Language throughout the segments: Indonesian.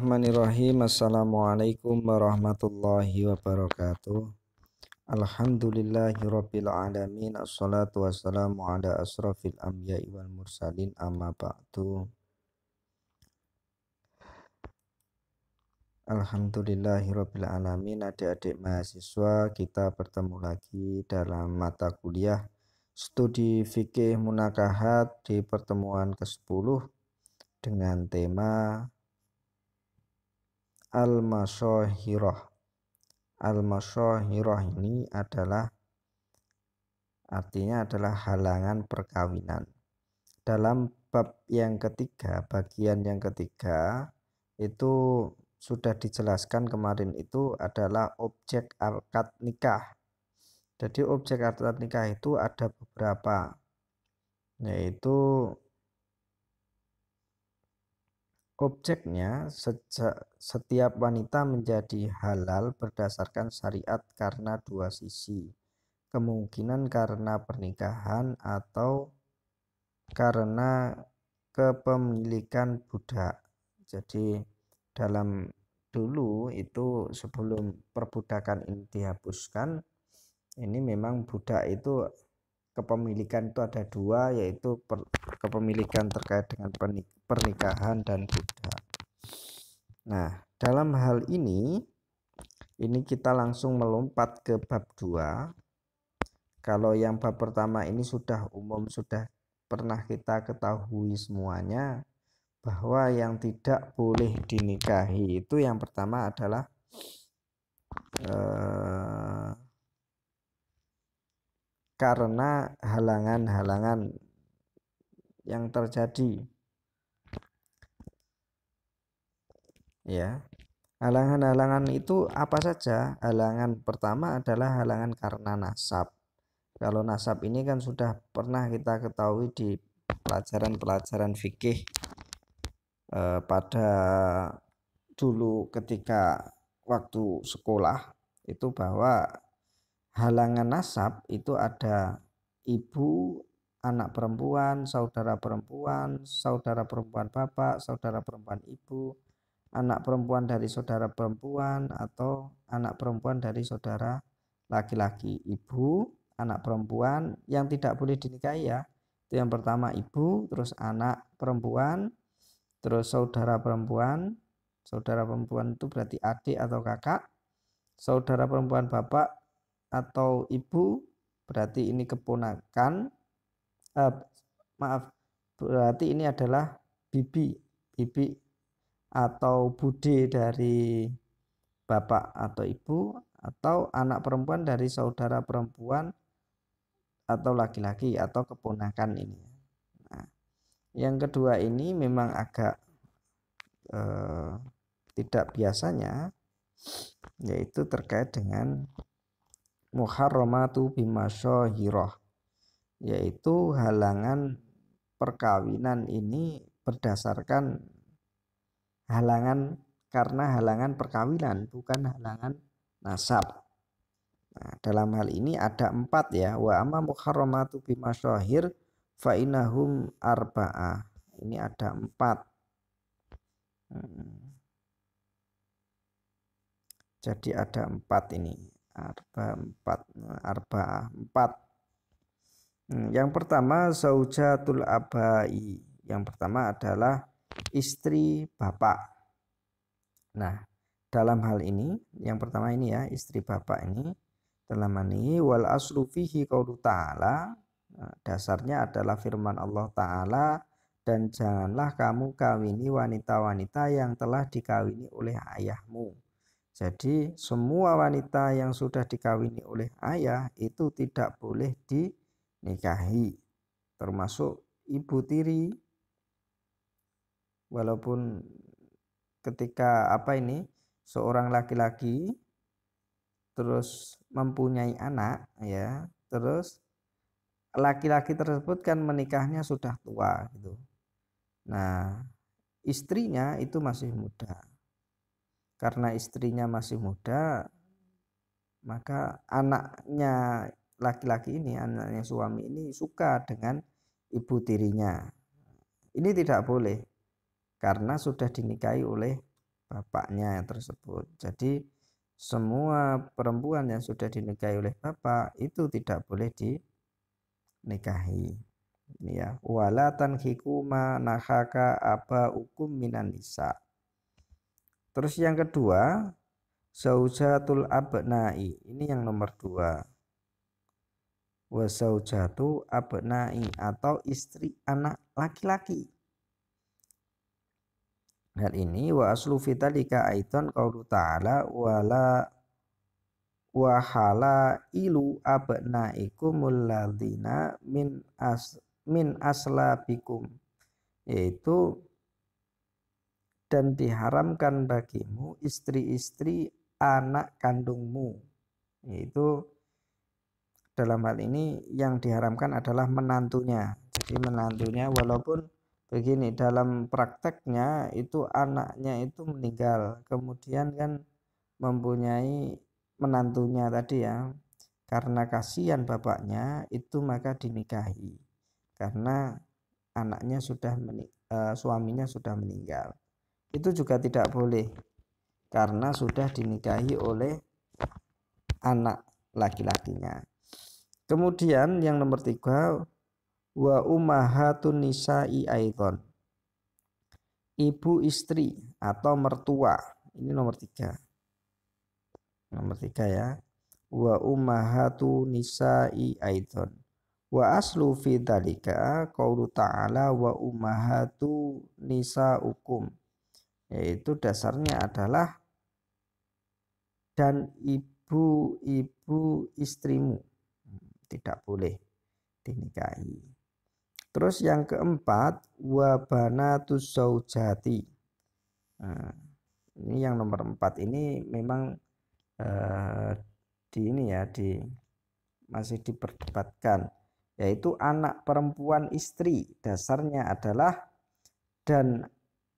Bismillahirrahmanirrahim. Assalamualaikum warahmatullahi wabarakatuh. Alhamdulillahirabbil alamin. Assalatu wassalamu ala asrofil anbiya'i wal mursalin, amma ba'du. Alhamdulillahirabbil alamin. Adik-adik mahasiswa, kita bertemu lagi dalam mata kuliah studi fikih munakahat di pertemuan ke-10 dengan tema Al-Masyahirah. Al-Masyahirah ini artinya adalah halangan perkawinan. Dalam bab yang ketiga, bagian yang ketiga, itu sudah dijelaskan kemarin, itu adalah objek akad nikah. Jadi objek akad nikah itu ada beberapa, yaitu objeknya setiap wanita menjadi halal berdasarkan syariat karena dua sisi. Kemungkinan karena pernikahan atau karena kepemilikan budak. Jadi dalam dulu itu sebelum perbudakan ini dihapuskan, ini memang budak itu kepemilikan itu ada dua, yaitu kepemilikan terkait dengan pernikahan dan budak. Nah, dalam hal ini kita langsung melompat ke bab 2. Kalau yang bab pertama ini sudah umum, sudah pernah kita ketahui semuanya, bahwa yang tidak boleh dinikahi itu yang pertama adalah karena halangan-halangan yang terjadi, ya. Halangan-halangan itu apa saja? Halangan pertama adalah halangan karena nasab. Kalau nasab ini kan sudah pernah kita ketahui di pelajaran-pelajaran fikih pada dulu ketika waktu sekolah, itu bahwa halangan nasab itu ada ibu, anak perempuan, saudara perempuan bapak, saudara perempuan ibu, anak perempuan dari saudara perempuan, atau anak perempuan dari saudara laki-laki. Ibu, anak perempuan yang tidak boleh dinikahi, ya. Itu yang pertama ibu, terus anak perempuan, terus saudara perempuan. Saudara perempuan itu berarti adik atau kakak. Saudara perempuan bapak atau ibu, berarti ini keponakan. Berarti ini adalah bibi atau bude dari bapak atau ibu, atau anak perempuan dari saudara perempuan atau laki-laki atau keponakan ini. Nah, yang kedua ini memang agak tidak biasanya, yaitu terkait dengan muharramatu bimasyahirah, yaitu halangan perkawinan ini berdasarkan halangan karena halangan perkawinan, bukan halangan nasab. Nah, dalam hal ini ada 4, ya. Wa amma muharramatu bimasyahir fa innahum arba'ah. Ini ada 4. Jadi ada 4 ini. Arba'ah 4. Yang pertama zaujatul abai. Yang pertama adalah istri bapak. Nah, dalam hal ini yang pertama ini, ya, istri bapak ini, dalam hal ini wal aslu fihi qaulu ta'ala. Dasarnya adalah firman Allah Ta'ala, dan janganlah kamu kawini wanita-wanita yang telah dikawini oleh ayahmu. Jadi semua wanita yang sudah dikawini oleh ayah itu tidak boleh dinikahi, termasuk ibu tiri. Walaupun ketika seorang laki-laki terus mempunyai anak, ya, terus laki-laki tersebut kan menikahnya sudah tua gitu. Nah, istrinya itu masih muda. Karena istrinya masih muda, maka anaknya laki-laki ini, anaknya suami ini suka dengan ibu tirinya. Ini tidak boleh karena sudah dinikahi oleh bapaknya tersebut. Jadi semua perempuan yang sudah dinikahi oleh bapak itu tidak boleh dinikahi. Ini ya, wala tankihu ma nahaka aba ukum minan nisa. Terus yang kedua, zaujatul abnai. Ini yang nomor 2. Wa zaujatu abnai atau istri anak laki-laki. Hal ini wa aslu fitalika aidan qaulu ta'ala wala wa halailu abnaikumul ladzina min aslabikum, yaitu dan diharamkan bagimu istri-istri anak kandungmu, yaitu dalam hal ini yang diharamkan adalah menantunya. Jadi menantunya walaupun begini, dalam prakteknya itu anaknya itu meninggal, kemudian kan mempunyai menantunya tadi ya, karena kasihan bapaknya itu maka dinikahi karena anaknya sudah suaminya sudah meninggal. Itu juga tidak boleh karena sudah dinikahi oleh anak laki-lakinya. Kemudian yang nomor 3, wa ummahatun nisa'i aidan, ibu istri atau mertua. Ini nomor 3. Nomor 3 ya. Wa ummahatu nisa'i aidan. Wa aslu fi dzalika qaulu ta'ala wa ummahatu nisa'ukum, yaitu dasarnya adalah dan ibu-ibu istrimu tidak boleh dinikahi. Terus yang keempat, wa banatus zaujati. Nah, ini yang nomor 4 ini memang masih diperdebatkan, yaitu anak perempuan istri. Dasarnya adalah dan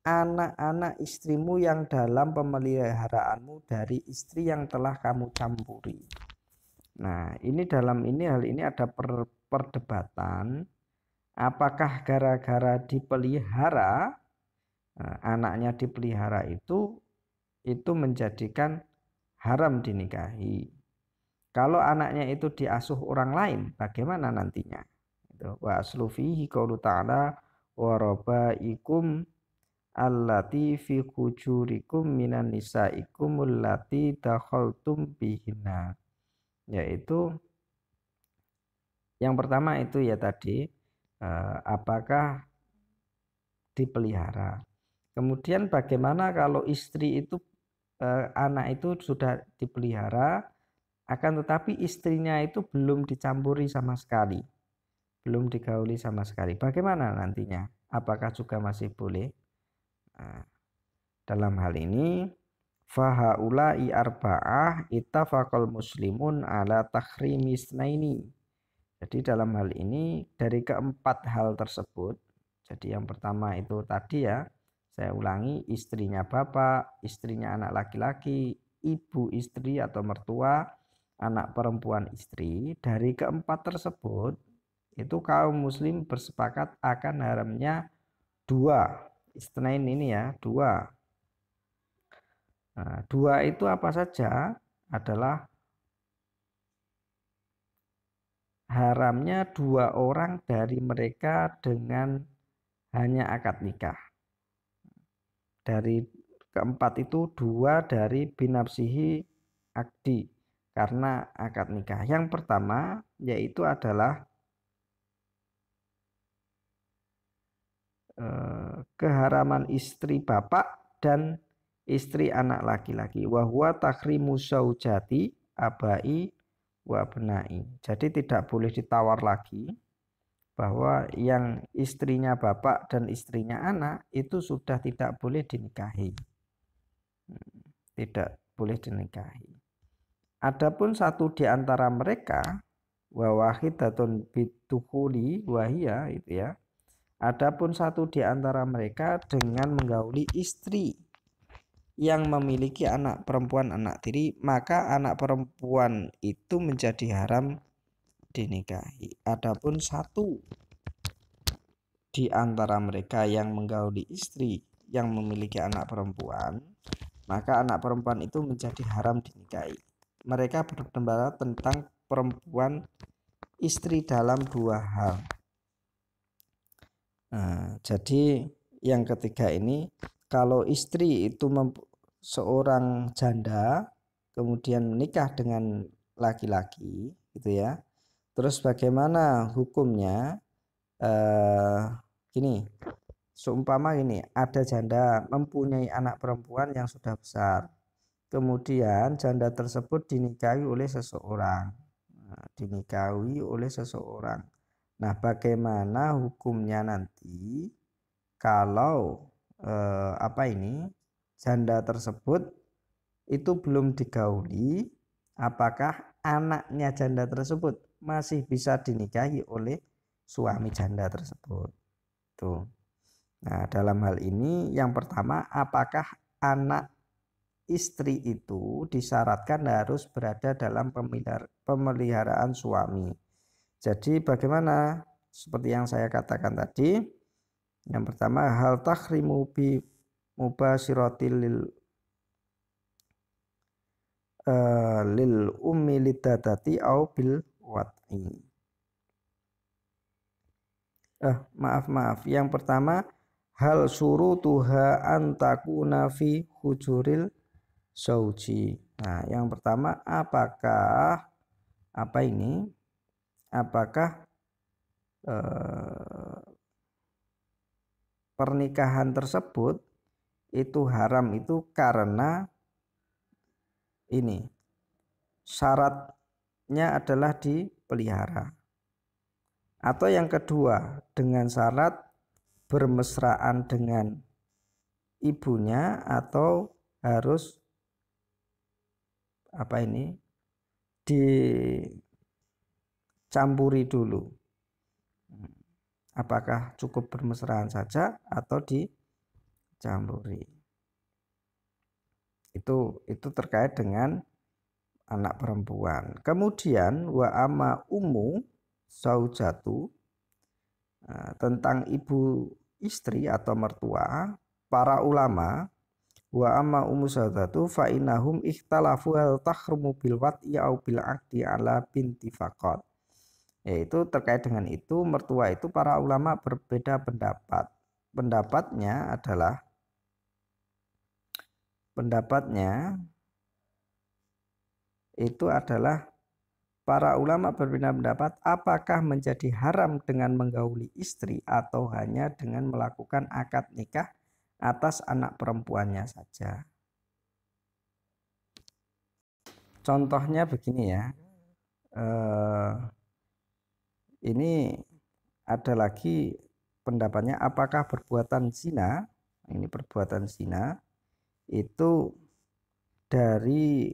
anak-anak istrimu yang dalam pemeliharaanmu dari istri yang telah kamu campuri. Nah, hal ini ada perdebatan, apakah gara-gara dipelihara, anaknya dipelihara itu menjadikan haram dinikahi. Kalau anaknya itu diasuh orang lain, bagaimana nantinya? Wa aslu fihi qaulu ta'ala wa rabaikum allati fi hujurikum minan nisaikum allati dakhaltum bihinna. Yaitu yang pertama itu ya tadi, apakah dipelihara. Kemudian bagaimana kalau istri itu anak itu sudah dipelihara, akan tetapi istrinya itu belum dicampuri sama sekali, belum digauli sama sekali. Bagaimana nantinya? Apakah juga masih boleh? Nah, dalam hal ini fahaulai arba'ah ittafaqal muslimun ala takhrimi isnaini. Jadi dalam hal ini dari keempat hal tersebut, jadi yang pertama itu tadi ya, saya ulangi, istrinya bapak, istrinya anak laki-laki, ibu istri atau mertua, anak perempuan istri. Dari keempat tersebut itu kaum muslim bersepakat akan haramnya 2 isnain ini ya, 2. Nah, 2 itu apa saja? Adalah haramnya 2 orang dari mereka dengan hanya akad nikah. Dari keempat itu 2 dari binafsihi akdi, karena akad nikah. Yang pertama yaitu adalah keharaman istri bapak dan istri anak laki-laki. Wa huwa takhrimu zaujati abai wa benai. Jadi tidak boleh ditawar lagi bahwa yang istrinya bapak dan istrinya anak itu sudah tidak boleh dinikahi. Tidak boleh dinikahi. Adapun satu di antara mereka wa wahidatun bitukhuli wahia itu ya. Adapun satu di antara mereka dengan menggauli istri yang memiliki anak perempuan anak tiri, maka anak perempuan itu menjadi haram dinikahi. Adapun satu di antara mereka yang menggauli istri yang memiliki anak perempuan, maka anak perempuan itu menjadi haram dinikahi. Mereka berpendapat tentang perempuan istri dalam dua hal. Nah, jadi yang ketiga ini, kalau istri itu seorang janda kemudian menikah dengan laki-laki gitu ya, terus bagaimana hukumnya? Gini, seumpama ini ada janda mempunyai anak perempuan yang sudah besar, kemudian janda tersebut dinikahi oleh seseorang. Nah, bagaimana hukumnya nanti kalau janda tersebut itu belum digauli, apakah anaknya janda tersebut masih bisa dinikahi oleh suami janda tersebut? Tuh. Nah, dalam hal ini yang pertama, apakah anak istri itu disyaratkan harus berada dalam pemeliharaan suami. Jadi bagaimana? Seperti yang saya katakan tadi, yang pertama, hal tahrimu bi mubashiratil lil ummi lidadati au bil wat'i. Maaf. Yang pertama, hal surutuha antakuna fi hujuril zauji. Nah, yang pertama, apakah pernikahan tersebut itu haram itu karena ini syaratnya adalah dipelihara, atau yang kedua dengan syarat bermesraan dengan ibunya atau harus dicampuri dulu, apakah cukup bermesraan saja atau dicampuri. Itu terkait dengan anak perempuan. Kemudian wa amma ummu zaujatu, tentang ibu istri atau mertua, para ulama, wa amma ummu zaujatu fa innahum ikhtalafu hal tahrumu bil wat'i au bil aqdi ala binti faqat. Yaitu terkait dengan itu, mertua itu para ulama berbeda pendapat. Pendapatnya itu adalah para ulama berbeda pendapat apakah menjadi haram dengan menggauli istri atau hanya dengan melakukan akad nikah atas anak perempuannya saja. Contohnya begini ya, ini ada lagi pendapatnya, apakah perbuatan zina, itu dari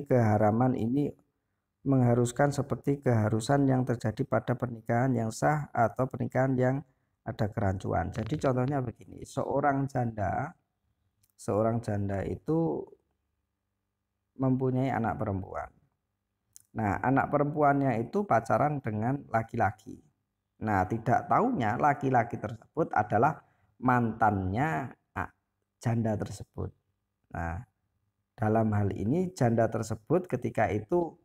keharaman ini mengharuskan seperti keharusan yang terjadi pada pernikahan yang sah atau pernikahan yang ada kerancuan. Jadi contohnya begini, seorang janda itu mempunyai anak perempuan. Nah, anak perempuannya itu pacaran dengan laki-laki. Nah, tidak tahunya laki-laki tersebut adalah mantannya janda tersebut. Nah, dalam hal ini janda tersebut ketika itu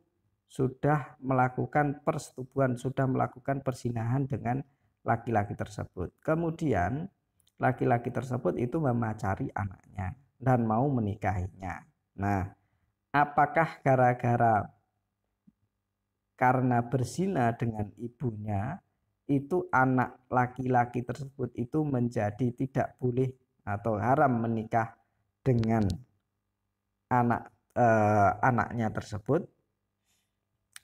sudah melakukan persetubuhan, sudah melakukan perzinahan dengan laki-laki tersebut. Kemudian laki-laki tersebut itu memacari anaknya dan mau menikahinya. Nah, apakah karena berzina dengan ibunya itu anak laki-laki tersebut itu menjadi tidak boleh atau haram menikah dengan anaknya tersebut?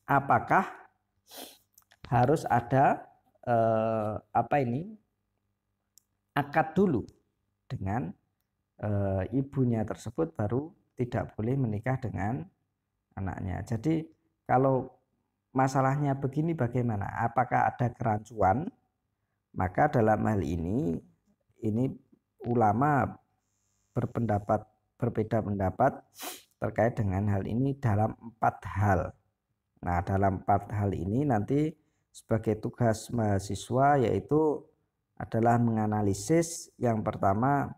Apakah harus ada akad dulu dengan ibunya tersebut baru tidak boleh menikah dengan anaknya? Jadi kalau masalahnya begini, bagaimana? Apakah ada kerancuan? Maka dalam hal ini ulama berbeda pendapat terkait dengan hal ini dalam 4 hal. Nah, dalam 4 hal ini nanti sebagai tugas mahasiswa yaitu adalah menganalisis yang pertama,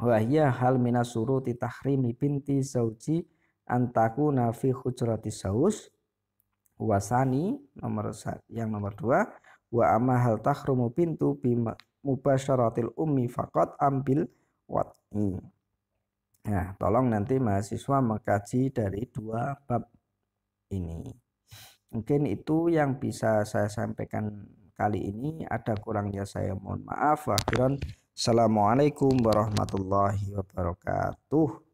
Wahia hal minasuruti tahrimi binti zauji antakuna fi hujrati saus wasani yang nomor 2 wa amma hal tahrumu bintu bi mubasyaratil ummi faqat ambil wat'i. Nah, tolong nanti mahasiswa mengkaji dari 2 bab ini. Mungkin itu yang bisa saya sampaikan kali ini. Ada kurangnya saya mohon maaf. Assalamualaikum warahmatullahi wabarakatuh.